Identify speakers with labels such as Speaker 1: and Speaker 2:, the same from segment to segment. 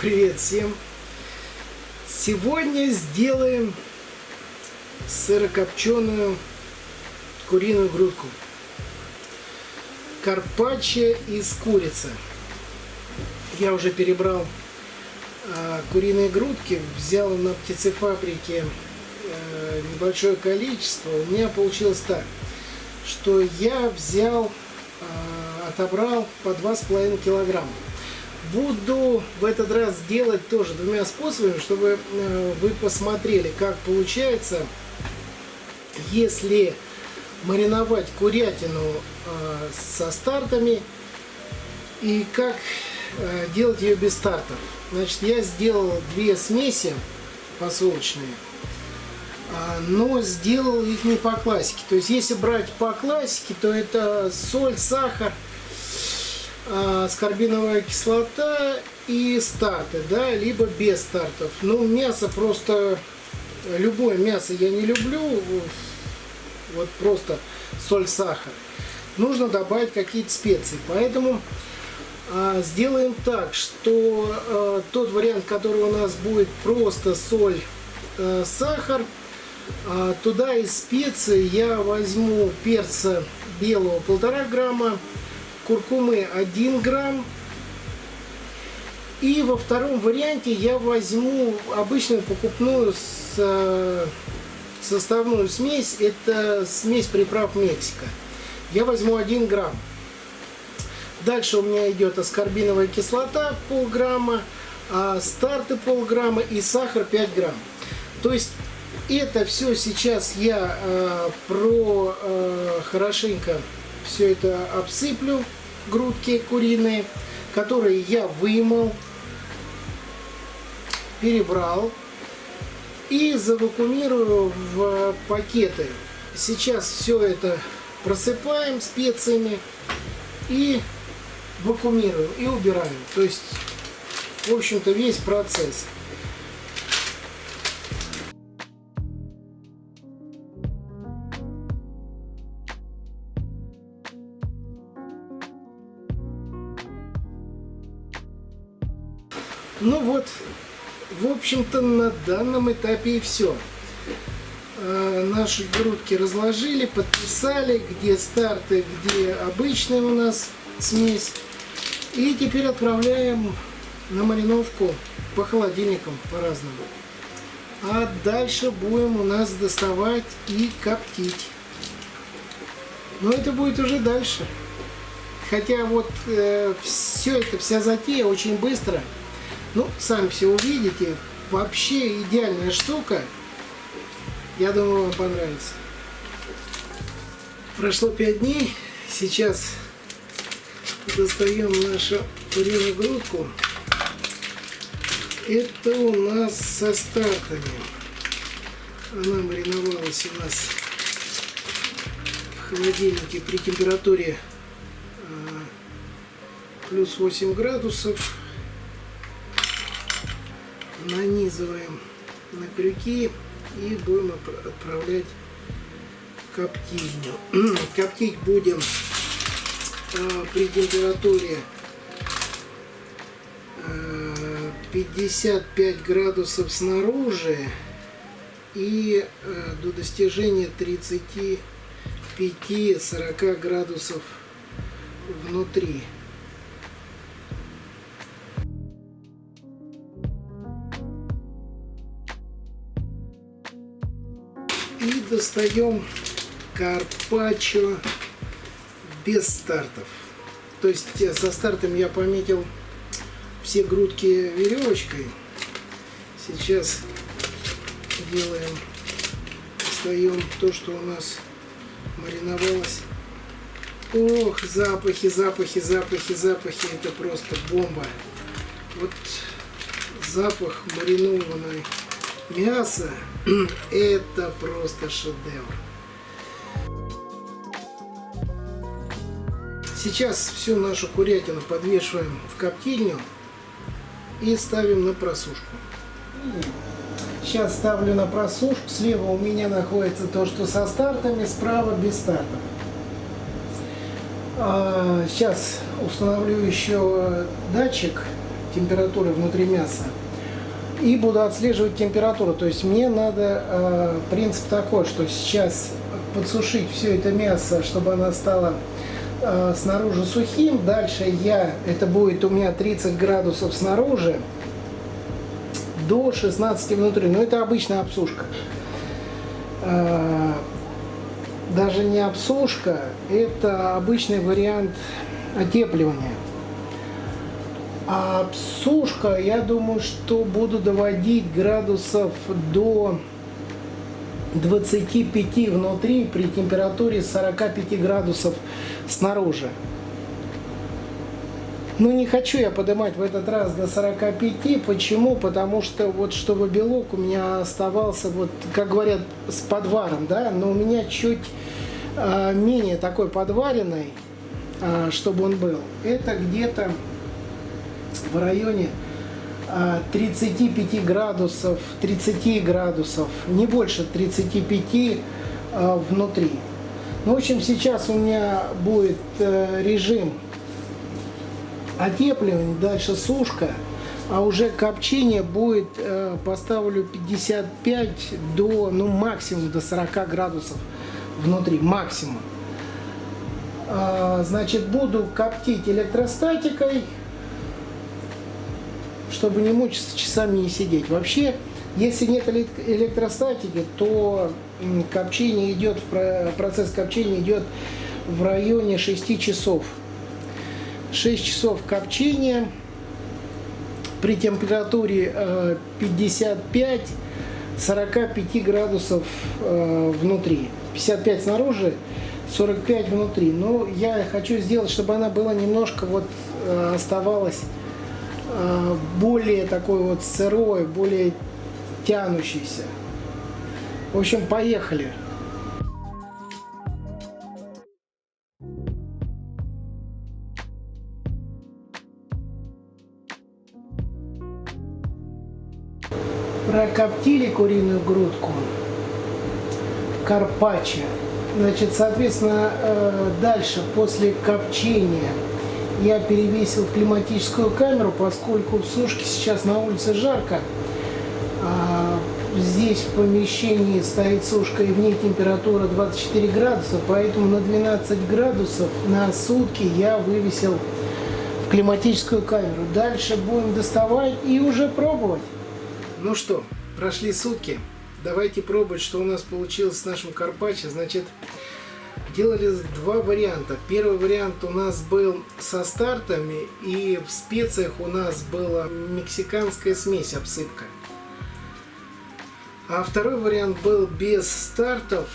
Speaker 1: Привет всем! Сегодня сделаем сырокопченую куриную грудку. Карпаччо из курицы. Я уже перебрал куриные грудки, взял на птицефабрике небольшое количество. У меня получилось так, что я отобрал по 2,5 килограмма. Буду в этот раз делать тоже двумя способами, чтобы вы посмотрели, как получается, если мариновать курятину со стартами и как делать ее без стартов. Значит, я сделал две смеси посолочные, но сделал их не по классике. То есть, если брать по классике, то это соль, сахар, аскорбиновая кислота и старты, да, либо без стартов. Ну, мясо просто, любое мясо я не люблю, вот просто соль, сахар. Нужно добавить какие-то специи, поэтому сделаем так, что тот вариант, который у нас будет просто соль, сахар, туда из специй я возьму перца белого 1,5 грамма, куркумы 1 грамм. И во втором варианте я возьму обычную покупную составную смесь. Это смесь приправ Мексика. Я возьму 1 грамм. Дальше у меня идет аскорбиновая кислота полграмма, старты полграмма и сахар 5 грамм. То есть это все сейчас я хорошенько все это обсыплю, грудки куриные, которые я вымыл, перебрал и завакуумирую в пакеты. Сейчас все это просыпаем специями и вакуумируем и убираем. То есть, в общем-то, весь процесс. Ну вот, в общем-то, на данном этапе и все. Наши грудки разложили, подписали, где старты, где обычная у нас смесь. И теперь отправляем на мариновку по холодильникам по-разному. А дальше будем у нас доставать и коптить. Но это будет уже дальше. Хотя вот вся затея очень быстро. Ну, сами все увидите. Вообще идеальная штука. Я думаю, вам понравится. Прошло 5 дней. Сейчас достаем нашу куриную грудку. Это у нас со стартами. Она мариновалась у нас в холодильнике при температуре плюс 8 градусов. Нанизываем на крюки и будем отправлять в коптильню. Коптить будем при температуре 55 градусов снаружи и до достижения 35-40 градусов внутри. И достаем карпаччо без стартов. То есть со стартом я пометил все грудки веревочкой. Сейчас достаем то, что у нас мариновалось. Ох, запахи, запахи, запахи, запахи. Это просто бомба. Вот запах маринованной мясо — это просто шедевр. Сейчас всю нашу курятину подвешиваем в коптильню и ставим на просушку. Сейчас ставлю на просушку. Слева у меня находится то, что со стартами, справа без стартов. Сейчас установлю еще датчик температуры внутри мяса. И буду отслеживать температуру. То есть мне надо принцип такой, что сейчас подсушить все это мясо, чтобы оно стало снаружи сухим. Дальше это будет у меня 30 градусов снаружи до 16 внутри. Но это обычная обсушка. Даже не обсушка, это обычный вариант отепливания. А обсушка, я думаю, что буду доводить градусов до 25 внутри при температуре 45 градусов снаружи. Ну, не хочу я поднимать в этот раз до 45. Почему? Потому что вот чтобы белок у меня оставался, вот как говорят, с подваром, да, но у меня чуть менее такой подваренный, чтобы он был. Это где-то в районе 35 градусов, 30 градусов, не больше 35 внутри. Ну, в общем, сейчас у меня будет режим отепливания, дальше сушка, а уже копчение будет, поставлю 55 до, ну, максимум до 40 градусов внутри, максимум. Значит, буду коптить электростатикой, чтобы не мучиться, часами не сидеть. Вообще, если нет электростатики, то копчение идет, процесс копчения идет в районе 6 часов. 6 часов копчения при температуре 55-45 градусов внутри. 55 снаружи, 45 внутри. Но я хочу сделать, чтобы она была немножко вот оставалась более такой вот сырой, более тянущейся. В общем, поехали. Прокоптили куриную грудку, карпаччо. Значит, соответственно, дальше, после копчения, я перевесил в климатическую камеру, поскольку в сушке сейчас на улице жарко. Здесь в помещении стоит сушка и в ней температура 24 градуса, поэтому на 12 градусов на сутки я вывесил в климатическую камеру. Дальше будем доставать и уже пробовать. Ну что, прошли сутки. Давайте пробовать, что у нас получилось с нашим карпаччо. Значит, делали два варианта. Первый вариант у нас был со стартами, и в специях у нас была мексиканская смесь, обсыпка. А второй вариант был без стартов,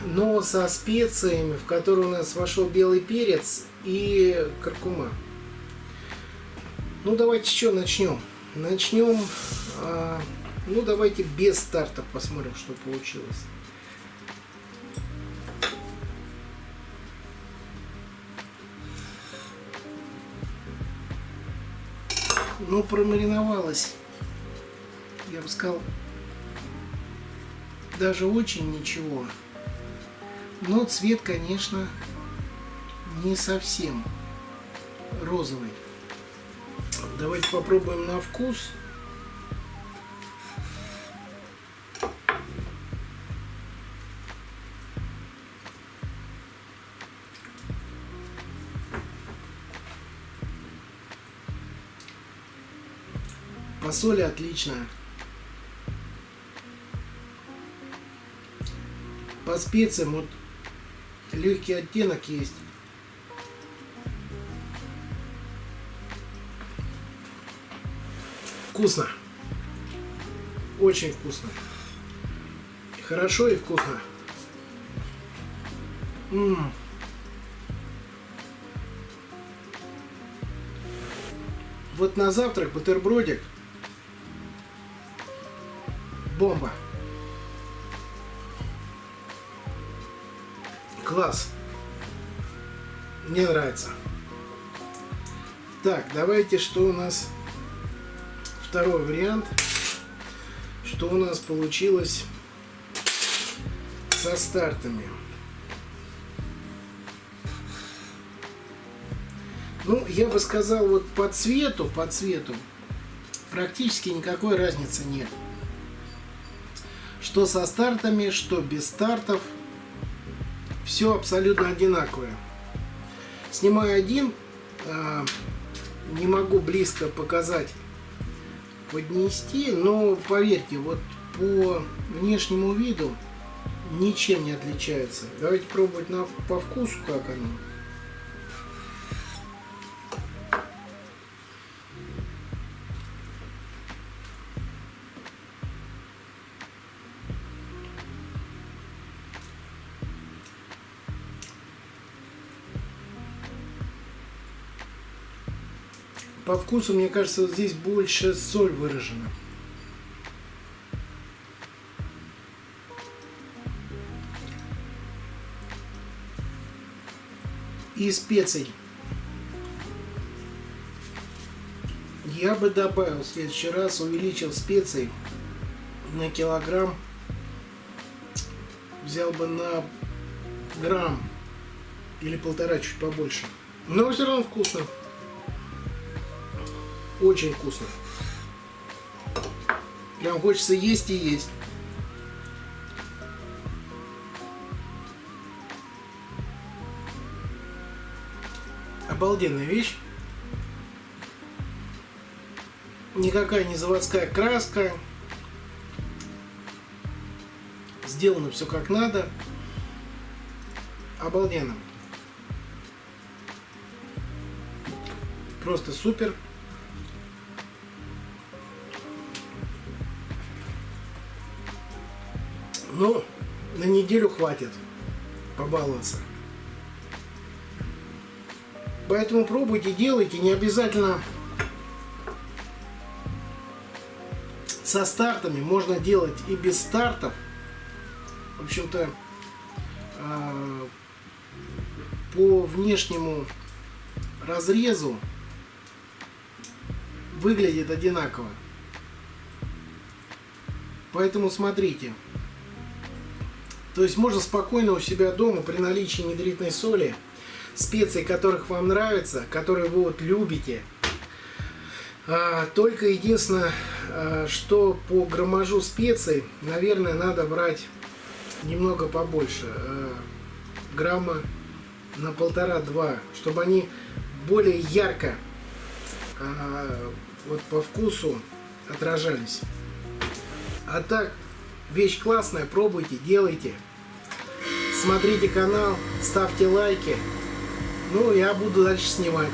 Speaker 1: но со специями, в которые у нас вошел белый перец и куркума. Ну, давайте что, начнем. Начнем, ну, давайте без стартов посмотрим, что получилось. Ну, промариновалось, я бы сказал, даже очень ничего. Но цвет, конечно, не совсем розовый. Давайте попробуем на вкус. По соли отличная. По специям вот легкий оттенок есть. Вкусно. Очень вкусно. Хорошо и вкусно. Вот на завтрак бутербродик. Бомба. Класс. Мне нравится. Так, давайте, что у нас второй вариант. Что у нас получилось со стартами. Ну, я бы сказал, вот по цвету практически никакой разницы нет. Что со стартами, что без стартов. Все абсолютно одинаковое. Снимаю один. Не могу близко показать, поднести, но поверьте, вот по внешнему виду ничем не отличается. Давайте пробовать по вкусу, как оно. По вкусу, мне кажется, вот здесь больше соль выражена. И специй. Я бы добавил в следующий раз, увеличил специй на килограмм. Взял бы на грамм или полтора, чуть побольше. Но все равно вкусно. Очень вкусно. Прям хочется есть и есть. Обалденная вещь. Никакая не заводская краска. Сделано все как надо. Обалденно. Просто супер. Ну, на неделю хватит побаловаться. Поэтому пробуйте, делайте. Не обязательно со стартами. Можно делать и без стартов. В общем-то, по внешнему разрезу выглядит одинаково. Поэтому смотрите. То есть можно спокойно у себя дома при наличии нитритной соли, специй, которых вам нравятся, которые вы вот любите. Только единственное, что по граммажу специй, наверное, надо брать немного побольше, грамма на 1,5-2, чтобы они более ярко вот по вкусу отражались. А так, вещь классная, пробуйте, делайте. Смотрите канал, ставьте лайки. Ну, я буду дальше снимать.